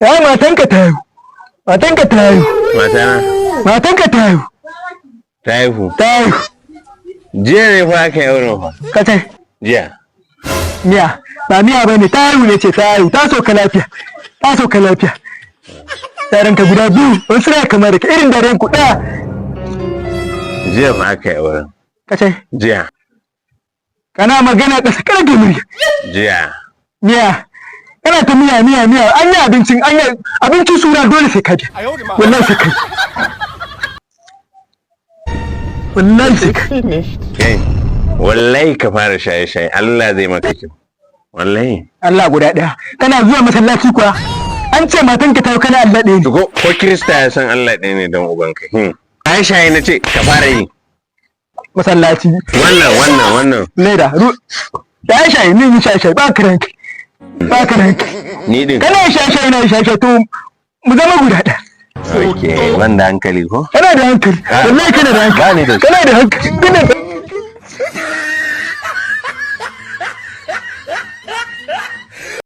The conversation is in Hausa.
Ya matanka ta haihu. Matanka ta haihu. Matana Matanka ta haihu. ta haihu. Ta haihu. Jiya ne fa aka yi auren fa. Kace Jiya. miya. Ba miya bane ta haihu ne ce ta haihu. Ta sauka lafiya. Ta sauka lafiya. Yaran ka guda biyu. Wasu na kamar ka irin daren ku ɗaya. Jiya fa aka yi auren. Kace Jiya. kana magana ƙasa kana da murya. Jiya. Miya. Kana ta miya. An yi abincin suna dole sai ka je. Wallahi sai kai. Wallahi sai kai. Kai. Wallahi ka fara shaye-shaye. Allah zai maka kyau. Wallahi. Allah guda ɗaya. Kana zuwa masallaci kuwa? An ce matanka ta kana Allah ɗaya ne. Ko Kirista ya san Allah ɗaya ne don ubanka. Shaye-shaye na ce ka fara yi. Masallaci. Wannan. Leda. Da shaye ni shaye ba ka ranki. Ba ka ranki. Ni din. Kana shaye na shaye to mu zama guda ɗaya. Okay, wanda hankali ko? Kana da hankali. Wallahi kana da hankali. Ba ni da shi. Kana da hankali.